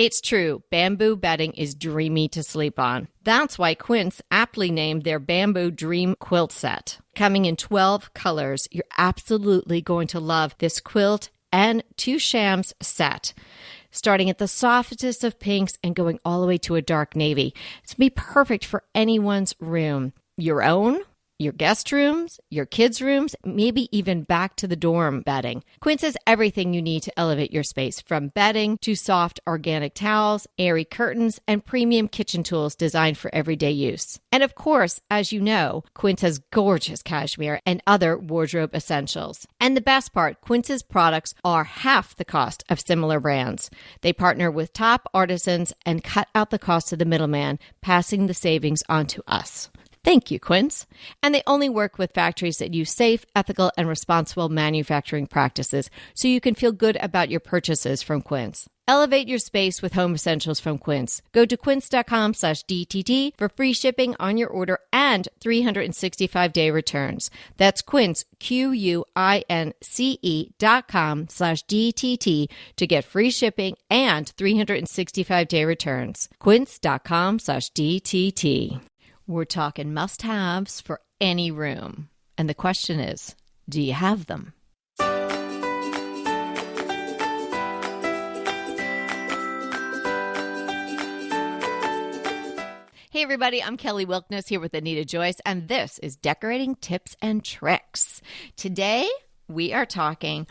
It's true, bamboo bedding is dreamy to sleep on. That's why Quince aptly named their Bamboo Dream Quilt Set. Coming in 12 colors, you're absolutely going to love this quilt and 2 shams set. Starting at the softest of pinks and going all the way to a dark navy. It's going to be perfect for anyone's room. Your own, your guest rooms, your kids' rooms, maybe even back to the dorm bedding. Quince has everything you need to elevate your space, from bedding to soft organic towels, airy curtains, and premium kitchen tools designed for everyday use. And of course, as you know, Quince has gorgeous cashmere and other wardrobe essentials. And the best part, Quince's products are half the cost of similar brands. They partner with top artisans and cut out the cost of the middleman, passing the savings on to us. Thank you, Quince. And they only work with factories that use safe, ethical, and responsible manufacturing practices, so you can feel good about your purchases from Quince. Elevate your space with home essentials from Quince. Go to quince.com/DTT for free shipping on your order and 365-day returns. That's Quince, QUINCE.com/DTT to get free shipping and 365-day returns. Quince.com/DTT. We're talking must-haves for any room. And the question is, do you have them? Hey everybody, I'm Kelly Wilkness here with Anita Joyce, and this is Decorating Tips and Tricks. Today, we are talking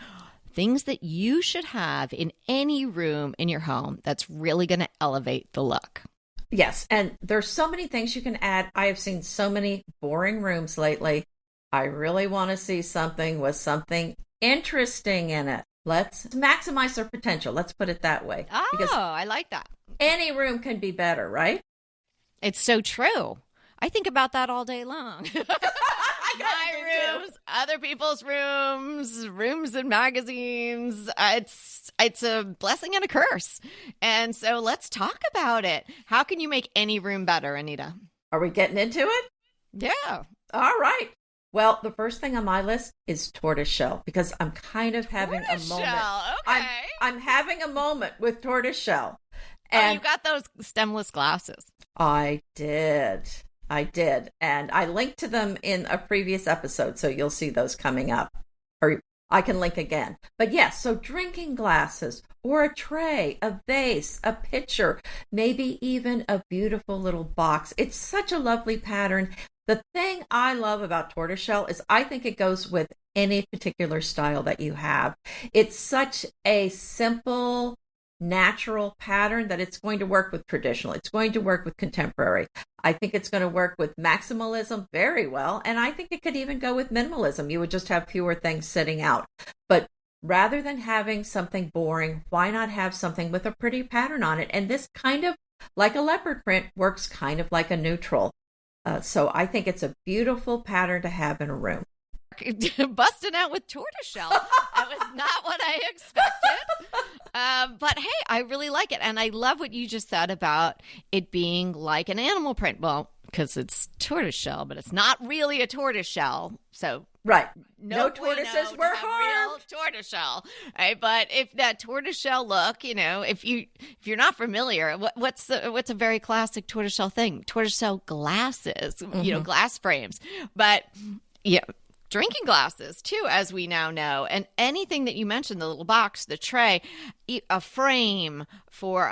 things that you should have in any room in your home that's really going to elevate the look. Yes, and there's so many things you can add. I have seen so many boring rooms lately. I really want to see something with something interesting in it. Let's maximize their potential. Let's put it that way. Oh, because I like that. Any room can be better, right? It's so true. I think about that all day long. My rooms, other people's rooms, rooms in magazines. It's a blessing and a curse. And so let's talk about it. How can you make any room better, Anita? Are we getting into it? Yeah. All right. Well, the first thing on my list is tortoiseshell, because I'm kind of having a moment. Okay. I'm having a moment with tortoiseshell. And you got those stemless glasses. I did. And I linked to them in a previous episode, so you'll see those coming up. Or I can link again. But yes, so drinking glasses or a tray, a vase, a pitcher, maybe even a beautiful little box. It's such a lovely pattern. The thing I love about tortoiseshell is I think it goes with any particular style that you have. It's such a simple, natural pattern that it's going to work with traditional. It's going to work with contemporary. I think it's going to work with maximalism very well. And I think it could even go with minimalism. You would just have fewer things sitting out. But rather than having something boring, why not have something with a pretty pattern on it? And this kind of, like a leopard print, works kind of like a neutral. So I think it's a beautiful pattern to have in a room. Busting out with tortoiseshell. That was not what I expected. But hey, I really like it. And I love what you just said about it being like an animal print. Well, because it's tortoiseshell, but it's not really a tortoiseshell. So right. No tortoises were harmed. Real tortoiseshell. Right? But if that tortoiseshell look, if you're not familiar, what's a very classic tortoiseshell thing? Tortoiseshell glasses, glass frames. But yeah. Drinking glasses, too, as we now know. And anything that you mentioned, the little box, the tray, a frame for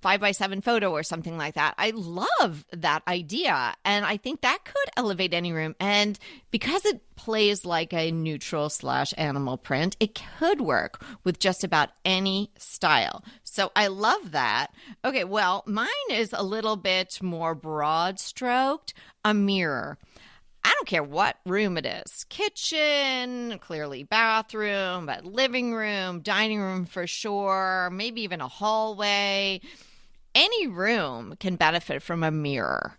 5x7 photo or something like that. I love that idea. And I think that could elevate any room. And because it plays like a neutral / animal print, it could work with just about any style. So I love that. Okay, well, mine is a little bit more broad stroked, a mirror. I don't care what room it is. Kitchen, clearly bathroom, but living room, dining room for sure, maybe even a hallway. Any room can benefit from a mirror.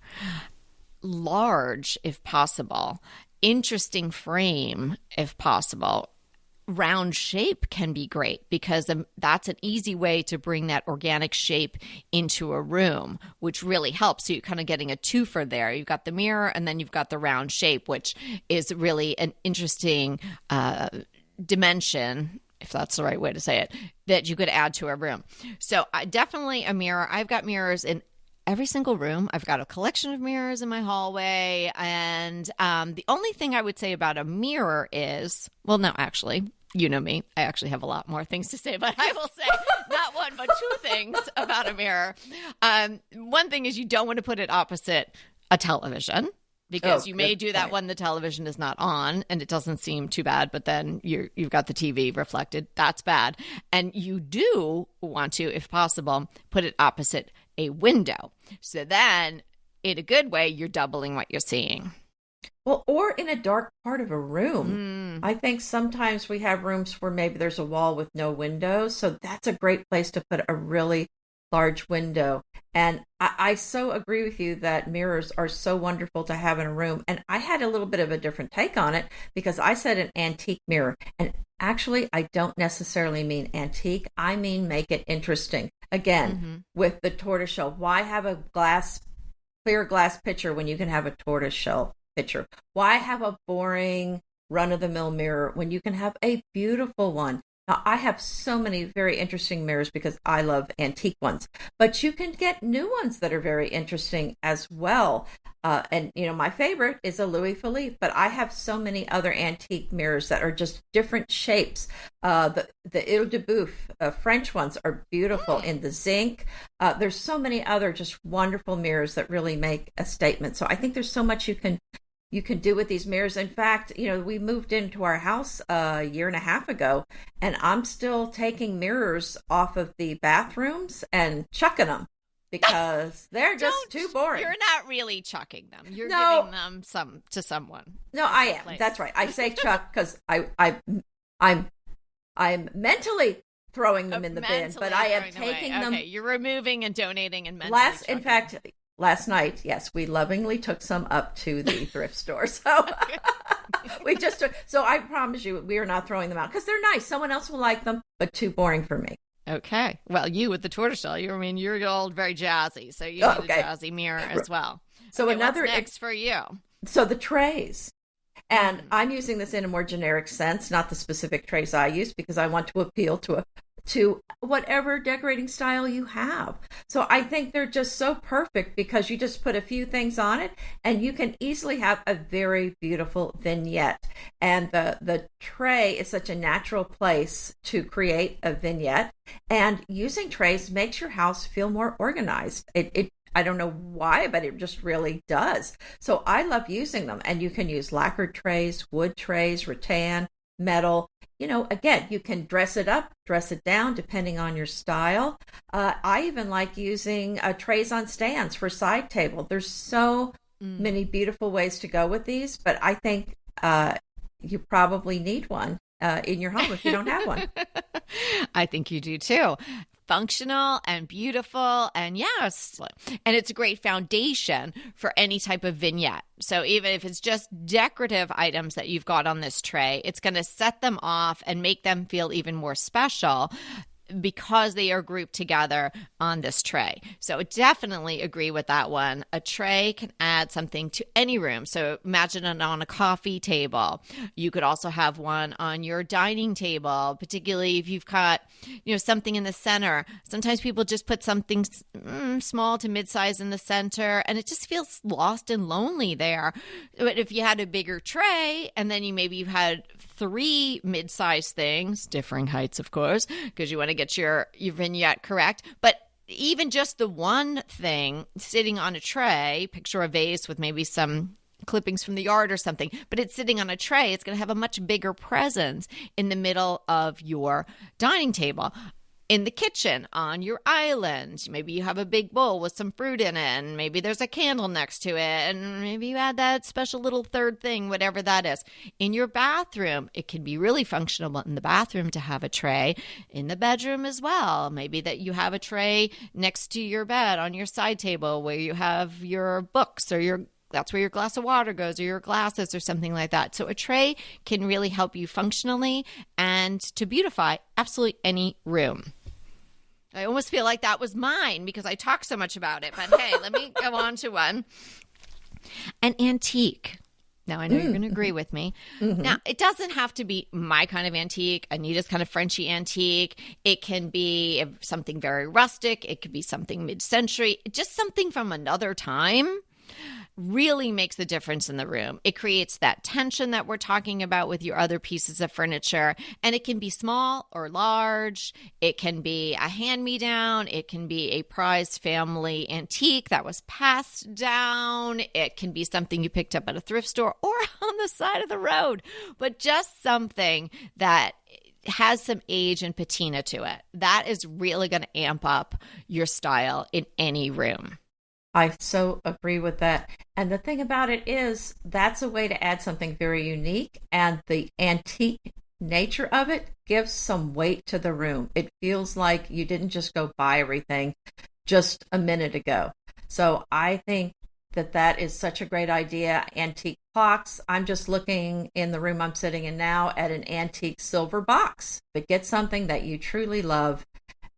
Large, if possible. Interesting frame, if possible. Round shape can be great because that's an easy way to bring that organic shape into a room, which really helps. So you're kind of getting a twofer there. You've got the mirror and then you've got the round shape, which is really an interesting dimension if that's the right way to say it, that you could add to a room. So definitely a mirror. I've got mirrors in every single room. I've got a collection of mirrors in my hallway. And the only thing I would say about a mirror is, well, no, actually, you know me. I actually have a lot more things to say, but I will say not one, but two things about a mirror. One thing is you don't want to put it opposite a television, because you may do that when the television is not on and it doesn't seem too bad, but then you've got the TV reflected. That's bad. And you do want to, if possible, put it opposite a window. So then, in a good way, you're doubling what you're seeing. Well, or in a dark part of a room. I think sometimes we have rooms where maybe there's a wall with no windows. So that's a great place to put a really large window. And I so agree with you that mirrors are so wonderful to have in a room. And I had a little bit of a different take on it, because I said an antique mirror. And actually, I don't necessarily mean antique. I mean make it interesting. Again, with the tortoiseshell, why have a clear glass pitcher when you can have a tortoiseshell pitcher? Why have a boring run-of-the-mill mirror when you can have a beautiful one? Now, I have so many very interesting mirrors because I love antique ones, but you can get new ones that are very interesting as well. And, my favorite is a Louis Philippe, but I have so many other antique mirrors that are just different shapes. The Ile de Boeuf French ones are beautiful in the zinc. There's so many other just wonderful mirrors that really make a statement. So I think there's so much you can do with these mirrors. In fact, we moved into our house a year and a half ago, and I'm still taking mirrors off of the bathrooms and chucking them because they're just too boring. You're not really chucking them. You're giving them to someone. No, I am. Place. That's right. I say chuck because I'm mentally throwing them in the bin, but I am taking them. Okay, you're removing and donating and mentally chucking. In fact, last night, yes, we lovingly took some up to the thrift store. So we just took. So I promise you, we are not throwing them out because they're nice. Someone else will like them, but too boring for me. Okay. Well, you with the tortoiseshell, you're all very jazzy, so you need a jazzy mirror as well. So another what's next for you. So the trays. And I'm using this in a more generic sense, not the specific trays I use, because I want to appeal to whatever decorating style you have. So I think they're just so perfect because you just put a few things on it and you can easily have a very beautiful vignette. And the tray is such a natural place to create a vignette. And using trays makes your house feel more organized. I don't know why, but it just really does. So I love using them. And you can use lacquered trays, wood trays, rattan, metal. Again, you can dress it up, dress it down, depending on your style. I even like using trays on stands for side table. There's so many beautiful ways to go with these, but I think you probably need one in your home if you don't have one. I think you do too. Functional and beautiful, and yes, and it's a great foundation for any type of vignette. So even if it's just decorative items that you've got on this tray, it's going to set them off and make them feel even more special because they are grouped together on this tray. So definitely agree with that one. A tray can add something to any room. So imagine it on a coffee table. You could also have one on your dining table, particularly if you've got, something in the center. Sometimes people just put something small to mid-size in the center, and it just feels lost and lonely there. But if you had a bigger tray, and then you had 3 mid-size things, differing heights, of course, because you want to get your vignette correct. But even just the one thing sitting on a tray, picture a vase with maybe some clippings from the yard or something, but it's sitting on a tray, it's going to have a much bigger presence in the middle of your dining table. In the kitchen, on your island, maybe you have a big bowl with some fruit in it, and maybe there's a candle next to it, and maybe you add that special little third thing, whatever that is. In your bathroom, it can be really functional in the bathroom to have a tray. In the bedroom as well, maybe that you have a tray next to your bed on your side table where you have your books or that's where your glass of water goes, or your glasses or something like that. So a tray can really help you functionally and to beautify absolutely any room. I almost feel like that was mine because I talk so much about it. But hey, let me go on to one. An antique. Now, I know you're going to agree with me. Mm-hmm. Now, it doesn't have to be my kind of antique, Anita's kind of Frenchy antique. It can be something very rustic. It could be something mid-century, just something from another time. Really makes a difference in the room. It creates that tension that we're talking about with your other pieces of furniture. And it can be small or large. It can be a hand-me-down. It can be a prized family antique that was passed down. It can be something you picked up at a thrift store or on the side of the road. But just something that has some age and patina to it. That is really going to amp up your style in any room. I so agree with that. And the thing about it is that's a way to add something very unique, and the antique nature of it gives some weight to the room. It feels like you didn't just go buy everything just a minute ago. So I think that is such a great idea. Antique clocks. I'm just looking in the room I'm sitting in now at an antique silver box. But get something that you truly love,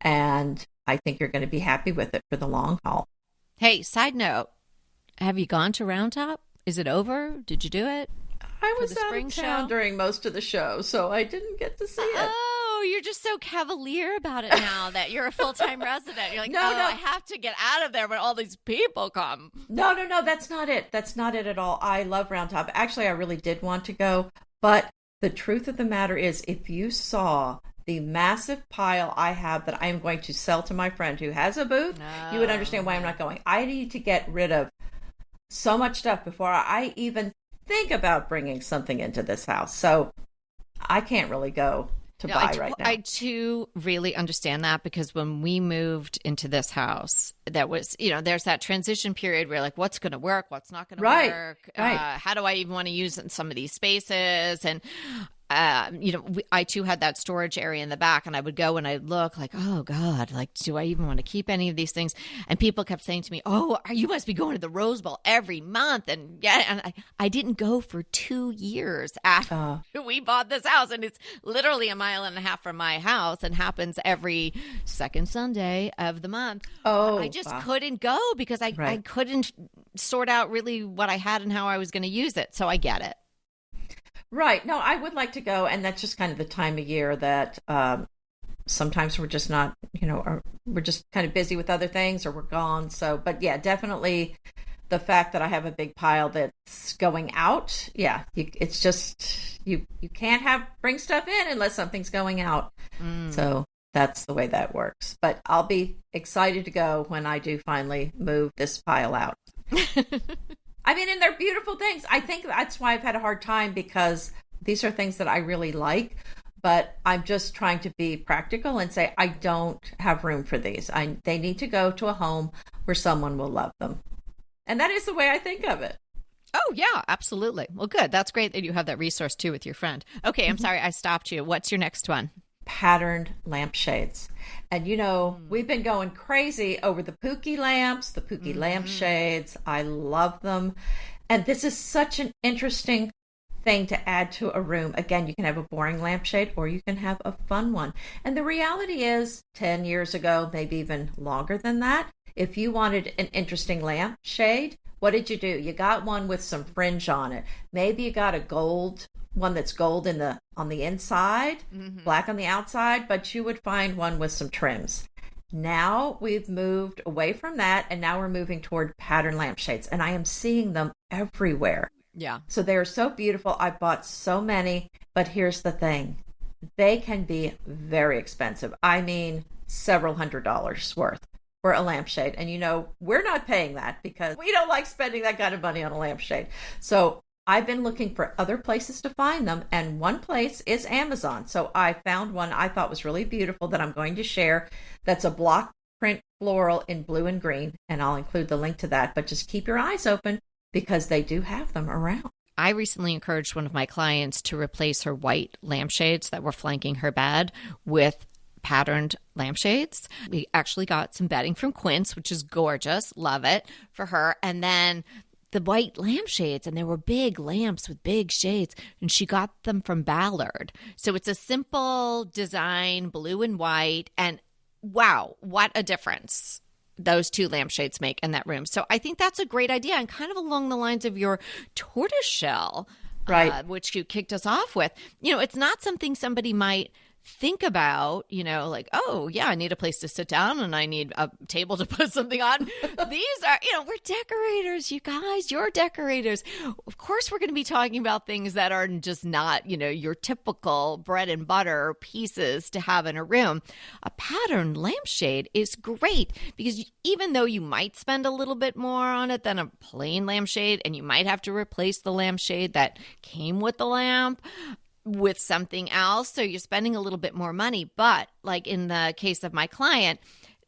and I think you're going to be happy with it for the long haul. Hey, side note, have you gone to Round Top? Is it over? Did you do it? I was out of town during most of the show, so I didn't get to see it. Oh, you're just so cavalier about it now that you're a full-time resident. You're like, no, I have to get out of there when all these people come. No, that's not it. That's not it at all. I love Round Top. Actually, I really did want to go, but the truth of the matter is, if you saw the massive pile I have that I am going to sell to my friend who has a booth, you would understand why I'm not going. I need to get rid of so much stuff before I even think about bringing something into this house. So I can't really go to buy right now. I too really understand that, because when we moved into this house, that was, there's that transition period where like, what's going to work? What's not going to work? Right. How do I even want to use some of these spaces? And I too had that storage area in the back, and I would go and I'd look like, oh God, like, do I even want to keep any of these things? And people kept saying to me, oh, you must be going to the Rose Bowl every month. And I didn't go for 2 years after we bought this house. And it's literally a mile and a half from my house and happens every second Sunday of the month. Oh, I just couldn't go because I couldn't sort out really what I had and how I was going to use it. So I get it. Right. No, I would like to go. And that's just kind of the time of year that sometimes we're just not, or we're just kind of busy with other things, or we're gone. So, but yeah, definitely the fact that I have a big pile that's going out. Yeah. It's just, you can't bring stuff in unless something's going out. So that's the way that works. But I'll be excited to go when I do finally move this pile out. I mean, and they're beautiful things. I think that's why I've had a hard time, because these are things that I really like, but I'm just trying to be practical and say, I don't have room for these. They need to go to a home where someone will love them. And that is the way I think of it. Oh, yeah, absolutely. Well, good. That's great that you have that resource too with your friend. Okay, I'm sorry I stopped you. What's your next one? Patterned lampshades. And we've been going crazy over the Pookie lamps, the Pookie lampshades. I love them. And this is such an interesting thing to add to a room. Again, you can have a boring lampshade or you can have a fun one. And the reality is, 10 years ago, maybe even longer than that, if you wanted an interesting lampshade, what did you do? You got one with some fringe on it. Maybe you got a gold one that's gold on the inside, black on the outside, but you would find one with some trims. Now we've moved away from that, and now we're moving toward pattern lampshades, and I am seeing them everywhere. Yeah. So they are so beautiful. I bought so many, but here's the thing. They can be very expensive. I mean, several $100s worth for a lampshade. And we're not paying that because we don't like spending that kind of money on a lampshade. So I've been looking for other places to find them, and one place is Amazon. So I found one I thought was really beautiful that I'm going to share. That's a block print floral in blue and green, and I'll include the link to that. But just keep your eyes open because they do have them around. I recently encouraged one of my clients to replace her white lampshades that were flanking her bed with patterned lampshades. We actually got some bedding from Quince, which is gorgeous. Love it for her. And then the white lampshades, and they were big lamps with big shades, and she got them from Ballard. So it's a simple design, blue and white, and wow, what a difference. those two lampshades make in that room. So I think that's a great idea, and kind of along the lines of your tortoiseshell, right, which you kicked us off with. It's not something somebody might think about, like, oh, yeah, I need a place to sit down and I need a table to put something on. These are, we're decorators, you guys, you're decorators. Of course, we're going to be talking about things that are just not, your typical bread and butter pieces to have in a room. A patterned lampshade is great because even though you might spend a little bit more on it than a plain lampshade, and you might have to replace the lampshade that came with the lamp with something else, so you're spending a little bit more money, but like in the case of my client,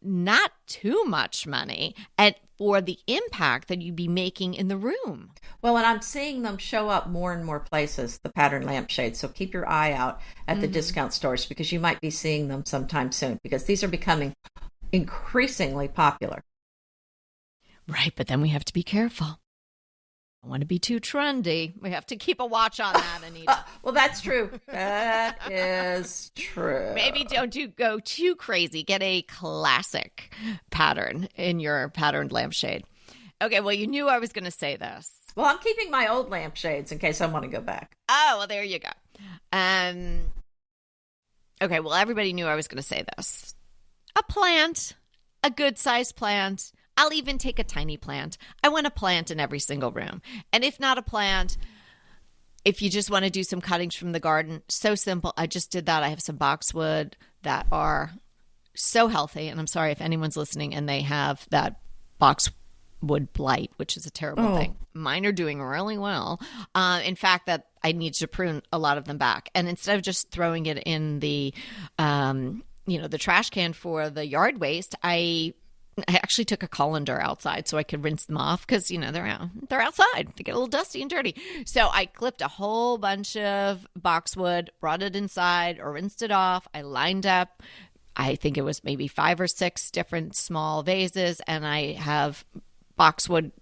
not too much money, and for the impact that you'd be making in the room. Well, and I'm seeing them show up more and more places, the pattern lampshades. So keep your eye out at the discount stores, because you might be seeing them sometime soon, because these are becoming increasingly popular. Right, but then we have to be careful. I want to be too trendy. We have to keep a watch on that, Anita. Well, that's true. That is true. Maybe don't go too crazy. Get a classic pattern in your patterned lampshade. Okay, well, you knew I was going to say this. Well, I'm keeping my old lampshades in case I want to go back. Oh, well, there you go. Okay, well, everybody knew I was going to say this. A plant, a good-sized plant. I'll even take a tiny plant. I want a plant in every single room. And if not a plant, if you just want to do some cuttings from the garden, so simple. I just did that. I have some boxwood that are so healthy. And I'm sorry if anyone's listening and they have that boxwood blight, which is a terrible thing. Mine are doing really well. In fact, that I need to prune a lot of them back. And instead of just throwing it in the, the trash can for the yard waste, I actually took a colander outside so I could rinse them off because, they're outside. They get a little dusty and dirty. So I clipped a whole bunch of boxwood, brought it inside, or rinsed it off. I lined up, I think it was maybe 5 or 6 different small vases, and I have boxwood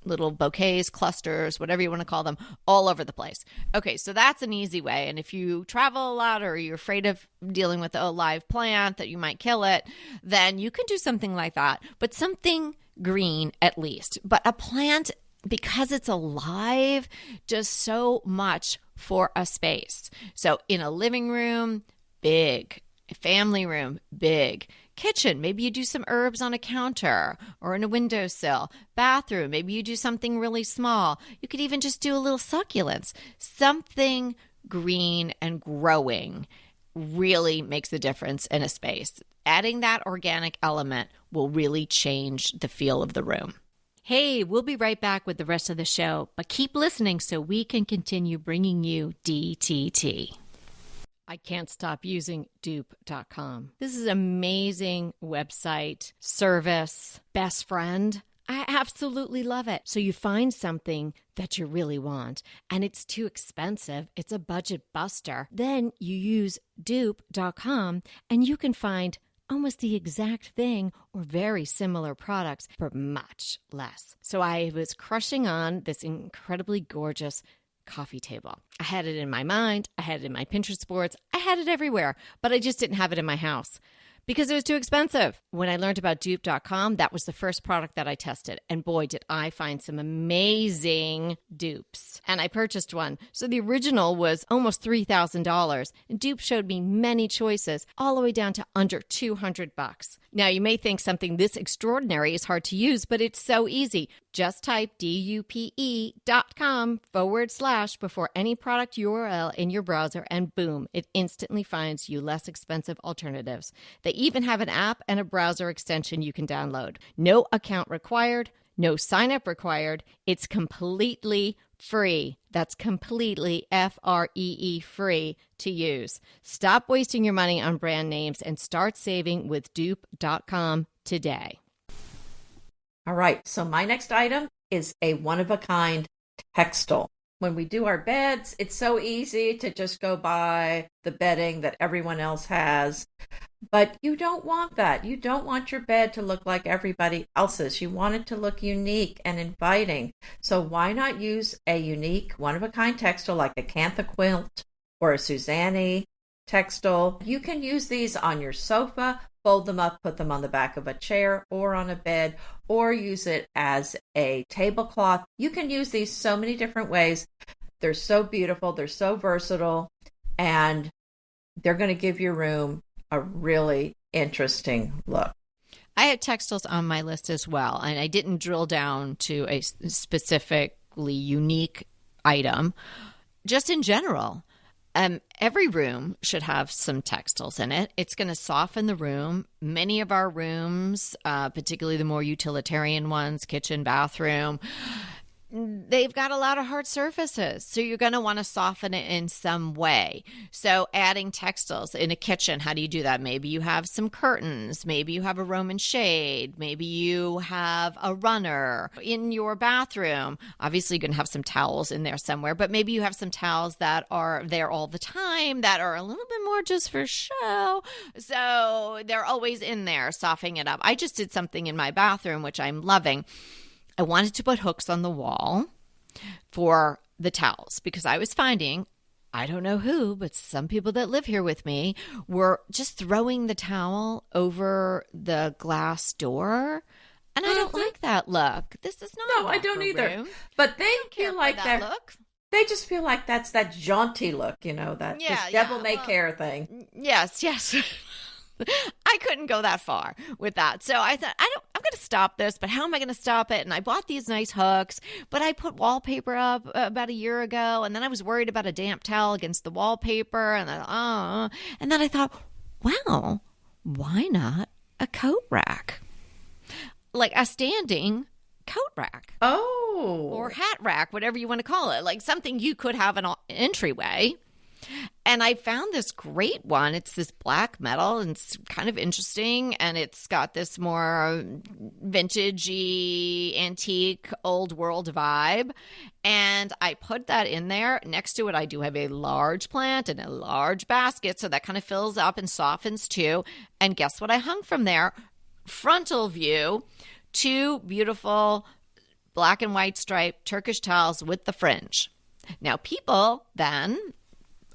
little bouquets, clusters, whatever you want to call them, all over the place. Okay, so that's an easy way. And if you travel a lot or you're afraid of dealing with a live plant that you might kill it, then you can do something like that, but something green at least. But a plant, because it's alive, does so much for a space. So in a living room, big. A family room, big. Kitchen, maybe you do some herbs on a counter or in a windowsill. Bathroom, maybe you do something really small. You could even just do a little succulents. Something green and growing really makes a difference in a space. Adding that organic element will really change the feel of the room. Hey, we'll be right back with the rest of the show, but keep listening so we can continue bringing you DTT. I can't stop using dupe.com. This is an amazing website, service, best friend. I absolutely love it. So you find something that you really want and it's too expensive. It's a budget buster. Then you use dupe.com and you can find almost the exact thing or very similar products for much less. So I was crushing on this incredibly gorgeous coffee table. I had it in my mind. I had it in my Pinterest boards. I had it everywhere, but I just didn't have it in my house because it was too expensive. When I learned about dupe.com, that was the first product that I tested. And boy, did I find some amazing dupes. And I purchased one. So the original was almost $3,000. And Dupe showed me many choices, all the way down to under $200. Now, you may think something this extraordinary is hard to use, but it's so easy. Just type dupe.com / before any product URL in your browser, and boom, it instantly finds you less expensive alternatives. They even have an app and a browser extension you can download. No account required, no sign up required. It's completely free. That's completely free free to use. Stop wasting your money on brand names and start saving with dupe.com today. All right, so my next item is a one-of-a-kind textile. When we do our beds, it's so easy to just go buy the bedding that everyone else has. But you don't want that. You don't want your bed to look like everybody else's. You want it to look unique and inviting. So why not use a unique, one-of-a-kind textile like a Cantha quilt or a Suzanne textile? You can use these on your sofa, fold them up, put them on the back of a chair or on a bed, or use it as a tablecloth. You can use these so many different ways. They're so beautiful. They're so versatile. And they're going to give your room a really interesting look. I have textiles on my list as well. And I didn't drill down to a specifically unique item. Just in general, every room should have some textiles in it. It's going to soften the room. Many of our rooms, particularly the more utilitarian ones, kitchen, bathroom, they've got a lot of hard surfaces. So you're going to want to soften it in some way. So adding textiles in a kitchen, how do you do that? Maybe you have some curtains. Maybe you have a Roman shade. Maybe you have a runner in your bathroom. Obviously, you're going to have some towels in there somewhere, but maybe you have some towels that are there all the time that are a little bit more just for show. So they're always in there, softening it up. I just did something in my bathroom, which I'm loving. I wanted to put hooks on the wall for the towels because I was finding, I don't know who, but some people that live here with me were just throwing the towel over the glass door. And I don't like that look. This is not No, I don't either. Room. But they feel like that look. They just feel like that's that jaunty look, that this devil-may-care thing. Yes. I couldn't go that far with that. So I thought, I'm going to stop this, but how am I going to stop it? And I bought these nice hooks, but I put wallpaper up about a year ago, and then I was worried about a damp towel against the wallpaper, and then I thought, wow, why not a coat rack? Like a standing coat rack. Oh. Or hat rack, whatever you want to call it. Like something you could have an entryway. And I found this great one. It's this black metal, and it's kind of interesting, and it's got this more vintagey, antique, old world vibe. And I put that in there. Next to it, I do have a large plant and a large basket, so that kind of fills up and softens too. And guess what I hung from there? Frontal view, 2 beautiful black and white striped Turkish towels with the fringe. Now, people then,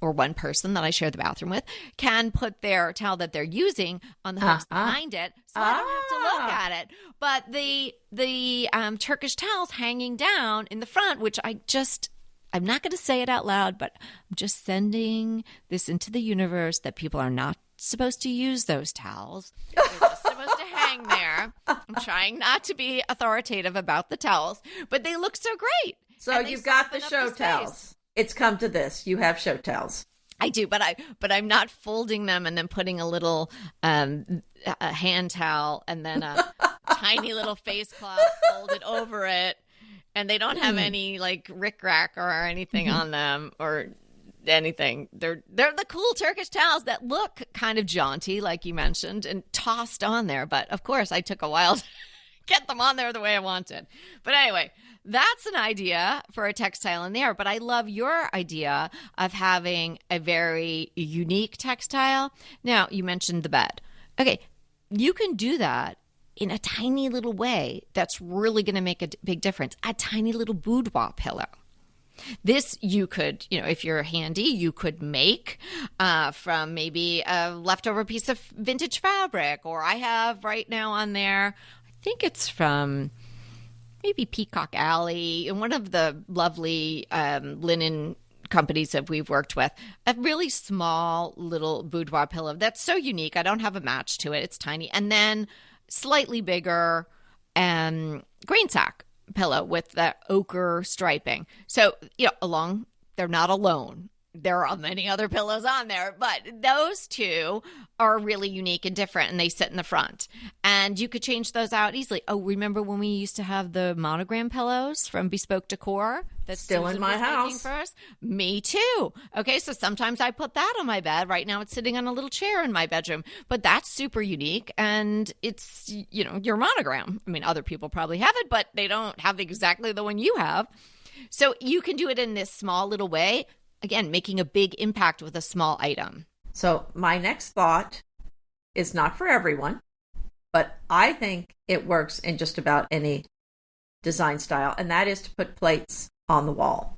or one person that I share the bathroom with, can put their towel that they're using on the hooks behind it, so I don't have to look at it. But the Turkish towels hanging down in the front, which I'm not going to say it out loud, but I'm just sending this into the universe that people are not supposed to use those towels. They're just supposed to hang there. I'm trying not to be authoritative about the towels, but they look so great. So you've got the show towels. It's come to this. You have show towels. I do, but I'm not folding them and then putting a little a hand towel and then a tiny little face cloth folded over it, and they don't have any like rickrack or anything on them or anything. They're the cool Turkish towels that look kind of jaunty, like you mentioned, and tossed on there. But of course, I took a while to get them on there the way I wanted. But anyway. That's an idea for a textile in there, but I love your idea of having a very unique textile. Now, you mentioned the bed. Okay, you can do that in a tiny little way that's really going to make a big difference. A tiny little boudoir pillow. This you could, if you're handy, you could make from maybe a leftover piece of vintage fabric, or I have right now on there, I think it's from maybe Peacock Alley, and one of the lovely linen companies that we've worked with, a really small little boudoir pillow that's so unique. I don't have a match to it. It's tiny. And then slightly bigger grain sack pillow with the ochre striping. So, they're not alone. There are many other pillows on there, but those two are really unique and different, and they sit in the front. And you could change those out easily. Oh, remember when we used to have the monogram pillows from Bespoke Decor? That's still in my house. For us? Me too. Okay, so sometimes I put that on my bed. Right now it's sitting on a little chair in my bedroom. But that's super unique, and it's, your monogram. I mean, other people probably have it, but they don't have exactly the one you have. So you can do it in this small little way. Again, making a big impact with a small item. So my next thought is not for everyone, but I think it works in just about any design style, and that is to put plates on the wall.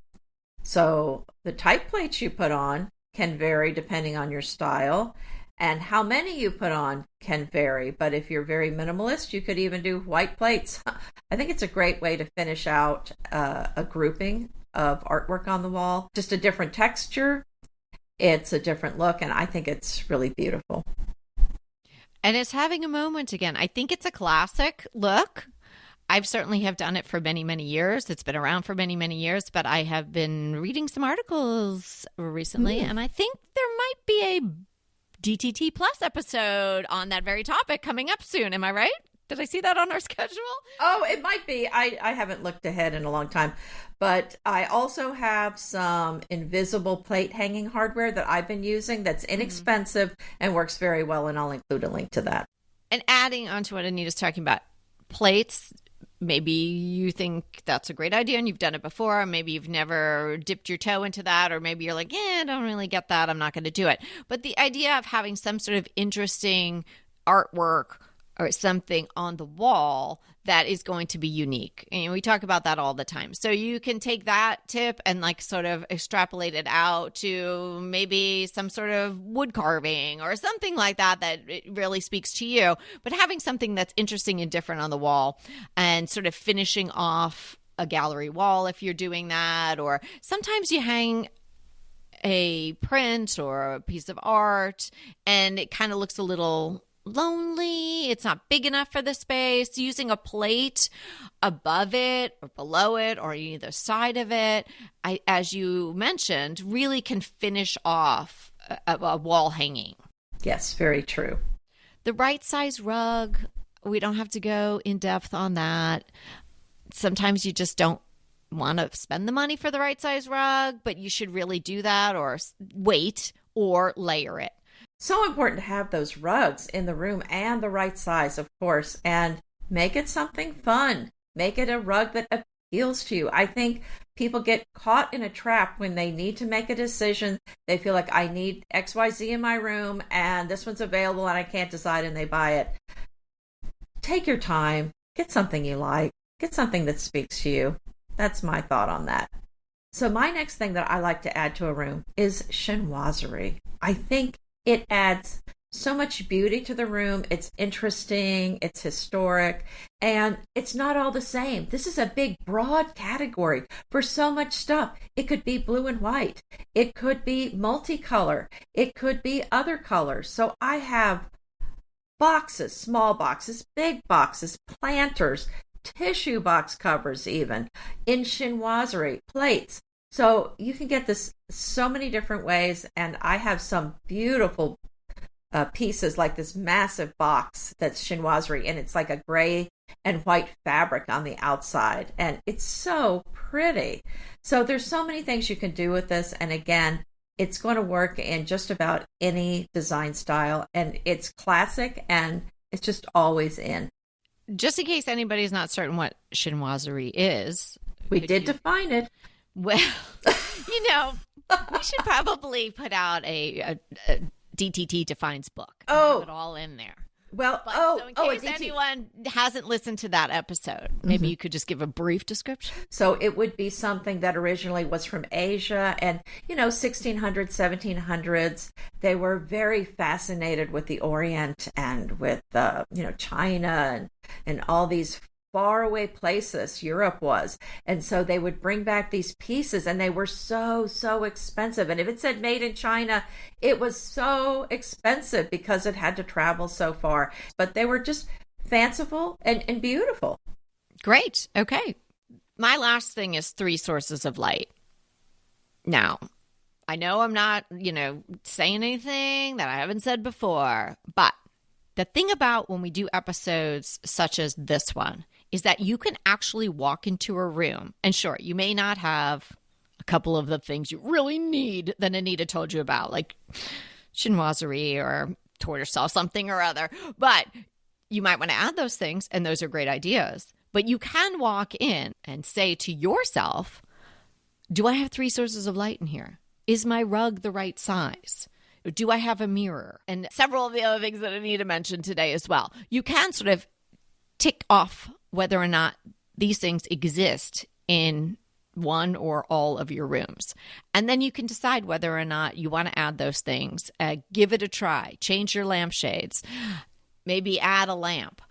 So the type plates you put on can vary depending on your style. And how many you put on can vary, but if you're very minimalist, you could even do white plates. I think it's a great way to finish out a grouping of artwork on the wall. Just a different texture. It's a different look, and I think it's really beautiful. And it's having a moment again. I think it's a classic look. I've certainly have done it for many, many years. It's been around for many, many years, but I have been reading some articles recently, and I think there might be a DTT Plus episode on that very topic coming up soon. Am I right? Did I see that on our schedule? Oh, it might be. I haven't looked ahead in a long time. But I also have some invisible plate hanging hardware that I've been using that's inexpensive and works very well, and I'll include a link to that. And adding on to what Anita's talking about, plates, maybe you think that's a great idea and you've done it before. Maybe you've never dipped your toe into that, or maybe you're like, I don't really get that. I'm not going to do it. But the idea of having some sort of interesting artwork or something on the wall that is going to be unique. And we talk about that all the time. So you can take that tip and like sort of extrapolate it out to maybe some sort of wood carving or something like that it really speaks to you. But having something that's interesting and different on the wall and sort of finishing off a gallery wall if you're doing that. Or sometimes you hang a print or a piece of art and it kind of looks a little lonely. It's not big enough for the space. Using a plate above it or below it or either side of it, as you mentioned, really can finish off a wall hanging. Yes, very true. The right size rug, we don't have to go in depth on that. Sometimes you just don't want to spend the money for the right size rug, but you should really do that or wait or layer it. So important to have those rugs in the room and the right size, of course, and make it something fun. Make it a rug that appeals to you. I think people get caught in a trap when they need to make a decision. They feel like I need XYZ in my room and this one's available and I can't decide, and they buy it. Take your time. Get something you like. Get something that speaks to you. That's my thought on that. So my next thing that I like to add to a room is chinoiserie. I think it adds so much beauty to the room. It's interesting, it's historic, and it's not all the same. This is a big, broad category for so much stuff. It could be blue and white. It could be multicolor. It could be other colors. So I have boxes, small boxes, big boxes, planters, tissue box covers even, in chinoiserie, plates. So you can get this so many different ways, and I have some beautiful pieces like this massive box that's chinoiserie, and it's like a gray and white fabric on the outside, and it's so pretty. So there's so many things you can do with this, and again, it's going to work in just about any design style, and it's classic, and it's just always in. Just in case anybody's not certain what chinoiserie is, we did define it. Well, we should probably put out a DTT Defines book. Oh, have it all in there. Well, so in case anyone hasn't listened to that episode, maybe you could just give a brief description. So it would be something that originally was from Asia, and 1600s, 1700s. They were very fascinated with the Orient and with China and all these faraway places Europe was. And so they would bring back these pieces, and they were so expensive. And if it said made in China, it was so expensive because it had to travel so far. But they were just fanciful and beautiful. Great. Okay. My last thing is 3 sources of light. Now, I know I'm not, saying anything that I haven't said before, but the thing about when we do episodes such as this one is that you can actually walk into a room, and sure, you may not have a couple of the things you really need that Anita told you about, like chinoiserie or tortoiseshell, something or other, but you might want to add those things, and those are great ideas. But you can walk in and say to yourself, do I have 3 sources of light in here? Is my rug the right size? Do I have a mirror? And several of the other things that Anita mentioned today as well. You can sort of tick off whether or not these things exist in one or all of your rooms. And then you can decide whether or not you want to add those things. Give it a try. Change your lampshades. Maybe add a lamp.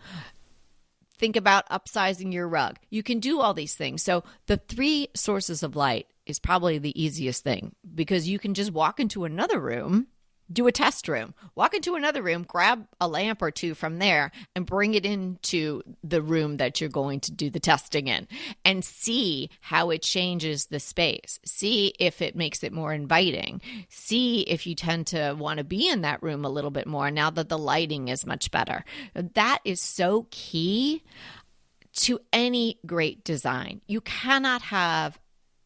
Think about upsizing your rug. You can do all these things. So the 3 sources of light is probably the easiest thing, because you can just walk into another room, do a test room, walk into another room, grab a lamp or 2 from there and bring it into the room that you're going to do the testing in, and see how it changes the space. See if it makes it more inviting. See if you tend to want to be in that room a little bit more now that the lighting is much better. That is so key to any great design. You cannot have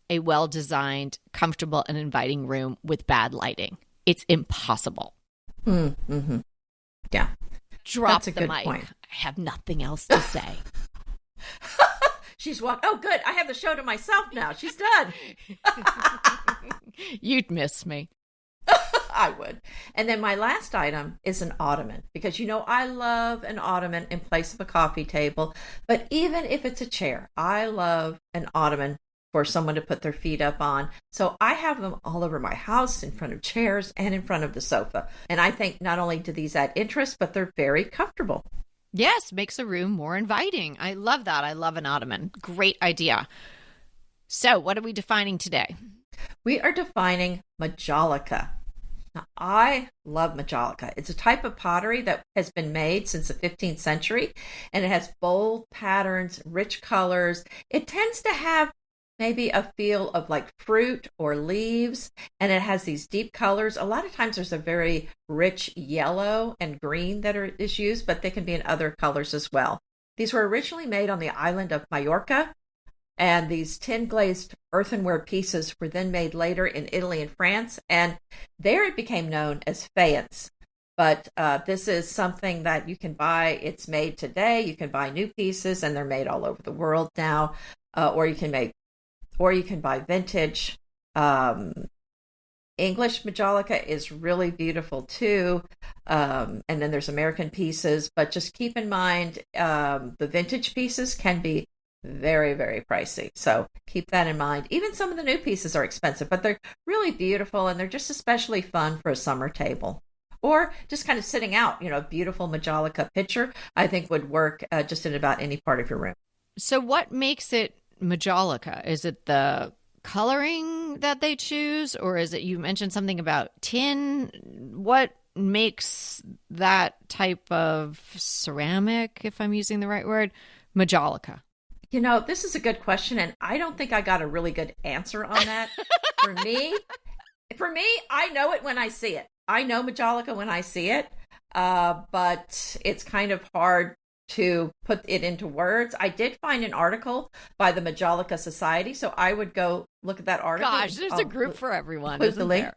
a well-designed, comfortable, and inviting room with bad lighting. It's impossible. Mm-hmm. Yeah. Drop That's a the good mic. point. I have nothing else to say. She's walked. Oh, good. I have the show to myself now. She's done. You'd miss me. I would. And then my last item is an ottoman, because I love an ottoman in place of a coffee table. But even if it's a chair, I love an ottoman for someone to put their feet up on. So I have them all over my house, in front of chairs and in front of the sofa. And I think not only do these add interest, but they're very comfortable. Yes, makes a room more inviting. I love that. I love an ottoman. Great idea. So what are we defining today? We are defining Majolica. Now, I love Majolica. It's a type of pottery that has been made since the 15th century, and it has bold patterns, rich colors. It tends to have maybe a feel of like fruit or leaves, and it has these deep colors. A lot of times there's a very rich yellow and green that is used, but they can be in other colors as well. These were originally made on the island of Majorca, and these tin glazed earthenware pieces were then made later in Italy and France, and there it became known as faience. But this is something that you can buy. It's made today. You can buy new pieces, and they're made all over the world now, or you can buy vintage. English Majolica is really beautiful too. And then there's American pieces, but just keep in mind, the vintage pieces can be very, very pricey. So keep that in mind. Even some of the new pieces are expensive, but they're really beautiful, and they're just especially fun for a summer table. Or just kind of sitting out, a beautiful Majolica picture, I think would work just in about any part of your room. So what makes it Majolica? Is it the coloring that they choose, or is it, you mentioned something about tin? What makes that type of ceramic, if I'm using the right word, Majolica? This is a good question, and I don't think I got a really good answer on that. For me, I know it when I see it. I know Majolica when I see it, but it's kind of hard to put it into words. I did find an article by the Majolica Society, so I would go look at that article. Gosh, there's a group for everyone, isn't the link there?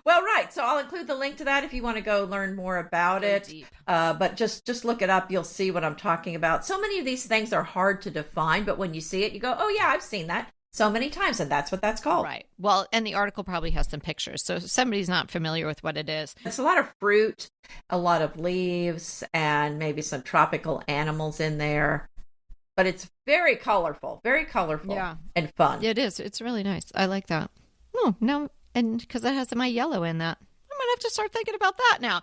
Well, right. So I'll include the link to that if you want to go learn more about it. But just look it up. You'll see what I'm talking about. So many of these things are hard to define, but when you see it, you go, oh yeah, I've seen that so many times, and that's what that's called. Right. Well, and the article probably has some pictures, so if somebody's not familiar with what it is. It's a lot of fruit, a lot of leaves, and maybe some tropical animals in there. But it's very colorful and fun. It is. It's really nice. I like that. Oh, no, and because it has my yellow in that. I'm going to have to start thinking about that now.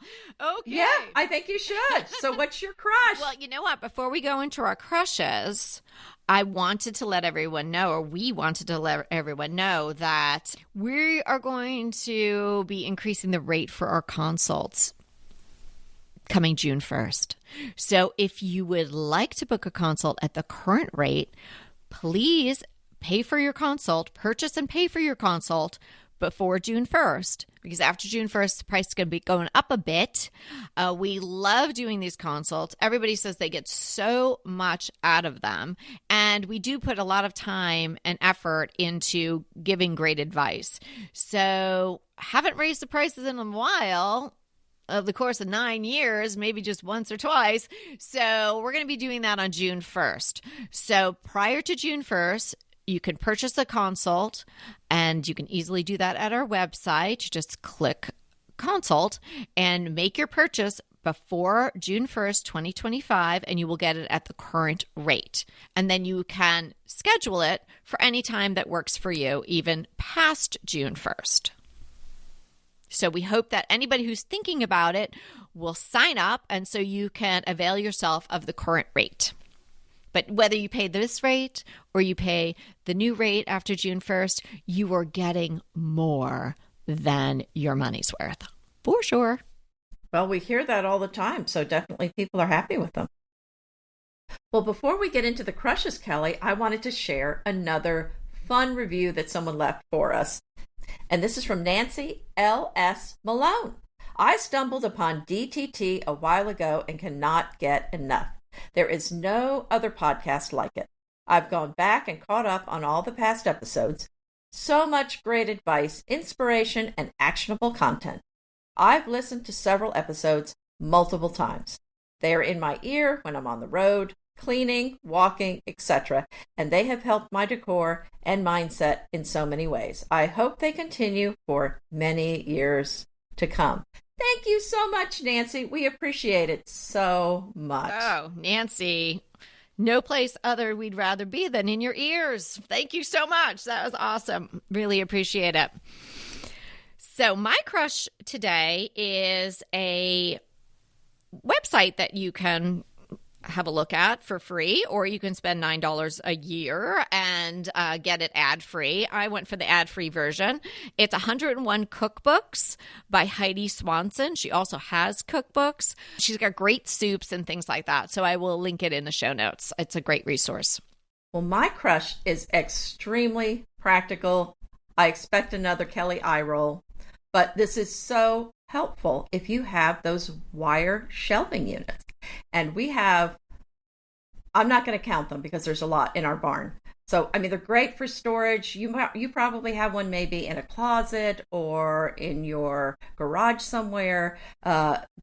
Okay. Yeah, I think you should. So what's your crush? Well, you know what? Before we go into our crushes, I wanted to let everyone know, or we wanted to let everyone know, that we are going to be increasing the rate for our consults coming June 1st. So if you would like to book a consult at the current rate, please pay for your consult, purchase and pay for your consult before June 1st, because after June 1st, the price is going to be going up a bit. We love doing these consults. Everybody says they get so much out of them. And we do put a lot of time and effort into giving great advice. So haven't raised the prices in a while. Of the course of 9 years, maybe just once or twice. So we're going to be doing that on June 1st. So prior to June 1st, you can purchase a consult, and you can easily do that at our website. Just click consult and make your purchase before June 1st, 2025, and you will get it at the current rate. And then you can schedule it for any time that works for you, even past June 1st. So we hope that anybody who's thinking about it will sign up, and so you can avail yourself of the current rate. But whether you pay this rate or you pay the new rate after June 1st, you are getting more than your money's worth, for sure. Well, we hear that all the time, so definitely people are happy with them. Well, before we get into the crushes, Kelly, I wanted to share another fun review that someone left for us. And this is from Nancy L.S. Malone. I stumbled upon DTT a while ago and cannot get enough. There is no other podcast like it. I've gone back and caught up on all the past episodes. So much great advice, inspiration, and actionable content. I've listened to several episodes multiple times. They are in my ear when I'm on the road, cleaning, walking, etc., and they have helped my decor and mindset in so many ways. I hope they continue for many years to come. Thank you so much, Nancy. We appreciate it so much. Oh, Nancy, no place other we'd rather be than in your ears. Thank you so much. That was awesome. Really appreciate it. So my crush today is a website that you can have a look at for free, or you can spend $9 a year and get it ad-free. I went for the ad-free version. It's 101 cookbooks by Heidi Swanson. She also has cookbooks. She's got great soups and things like that. So I will link it in the show notes. It's a great resource. Well, my crush is extremely practical. I expect another Kelly eye roll, but this is so helpful if you have those wire shelving units. And we have, I'm not going to count them because there's a lot in our barn. So, I mean, they're great for storage. You probably have one maybe in a closet or in your garage somewhere.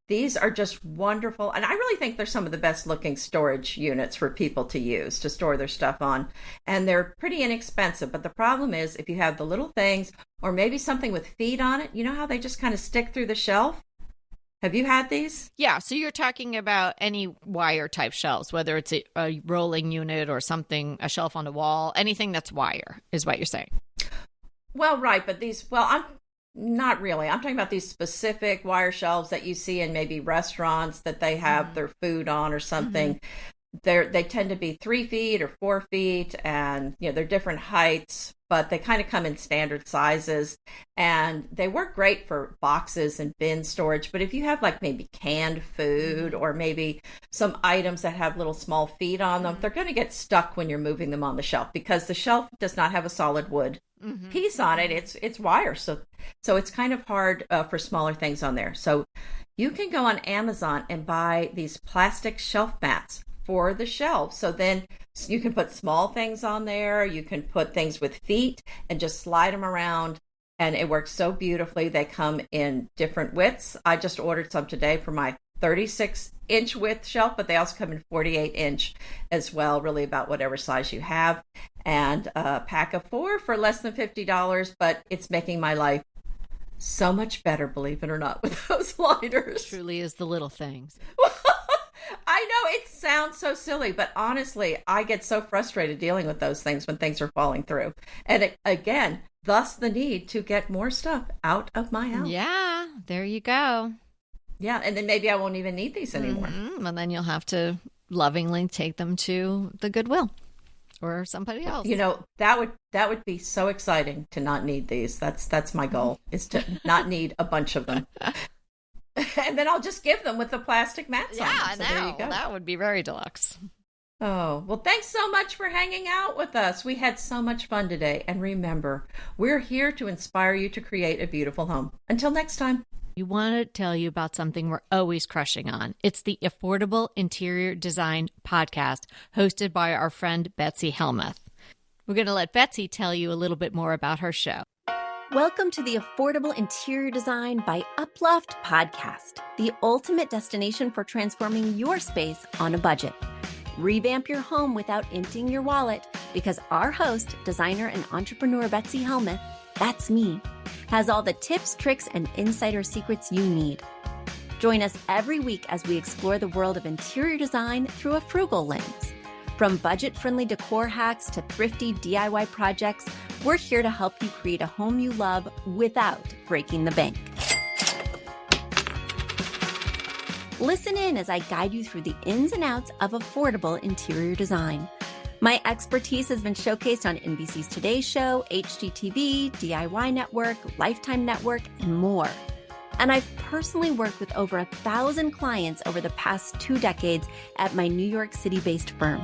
These are just wonderful. And I really think they're some of the best looking storage units for people to use to store their stuff on. And they're pretty inexpensive. But the problem is if you have the little things or maybe something with feet on it, you know how they just kind of stick through the shelf? Have you had these? Yeah, so you're talking about any wire type shelves, whether it's a rolling unit or something, a shelf on a wall, anything that's wire is what you're saying. Well, right, but I'm not really. I'm talking about these specific wire shelves that you see in maybe restaurants that they have their food on or something. They tend to be 3 feet or 4 feet, and they're different heights, but they kind of come in standard sizes, and they work great for boxes and bin storage. But if you have like maybe canned food or maybe some items that have little small feet on them, they're going to get stuck when you're moving them on the shelf because the shelf does not have a solid wood piece on it. It's wire, so it's kind of hard for smaller things on there. So you can go on Amazon and buy these plastic shelf mats for the shelf. So then you can put small things on there. You can put things with feet and just slide them around. And it works so beautifully. They come in different widths. I just ordered some today for my 36-inch width shelf, but they also come in 48-inch as well, really about whatever size you have. And a pack of 4 for less than $50, but it's making my life so much better, believe it or not, with those liners. It truly is the little things. I know it sounds so silly, but honestly, I get so frustrated dealing with those things when things are falling through. And again, thus the need to get more stuff out of my house. Yeah, there you go. Yeah, and then maybe I won't even need these anymore. And then you'll have to lovingly take them to the Goodwill or somebody else. That would be so exciting to not need these. That's my goal, is to not need a bunch of them. And then I'll just give them with the plastic mats on them. So there you go. That would be very deluxe. Oh, well, thanks so much for hanging out with us. We had so much fun today. And remember, we're here to inspire you to create a beautiful home. Until next time. We want to tell you about something we're always crushing on. It's the Affordable Interior Design Podcast, hosted by our friend Betsy Helmuth. We're going to let Betsy tell you a little bit more about her show. Welcome to the Affordable Interior Design by Uploft podcast, the ultimate destination for transforming your space on a budget. Revamp your home without emptying your wallet because our host, designer and entrepreneur Betsy Helmuth, that's me, has all the tips, tricks, and insider secrets you need. Join us every week as we explore the world of interior design through a frugal lens. From budget-friendly decor hacks to thrifty DIY projects, we're here to help you create a home you love without breaking the bank. Listen in as I guide you through the ins and outs of affordable interior design. My expertise has been showcased on NBC's Today Show, HGTV, DIY Network, Lifetime Network, and more. And I've personally worked with over 1,000 clients over the past 2 decades at my New York City-based firm.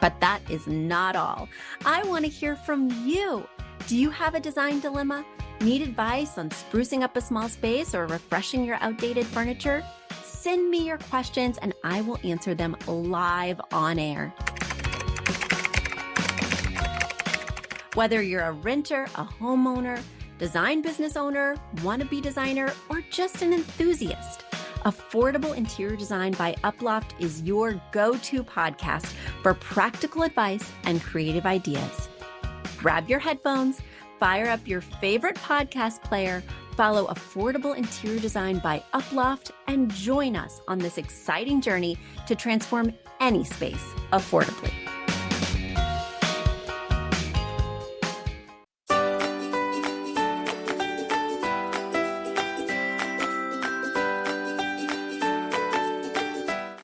But that is not all. I want to hear from you. Do you have a design dilemma? Need advice on sprucing up a small space or refreshing your outdated furniture? Send me your questions and I will answer them live on air. Whether you're a renter, a homeowner, design business owner, wannabe designer, or just an enthusiast, Affordable Interior Design by Uploft is your go-to podcast for practical advice and creative ideas. Grab your headphones, fire up your favorite podcast player, follow Affordable Interior Design by Uploft, and join us on this exciting journey to transform any space affordably.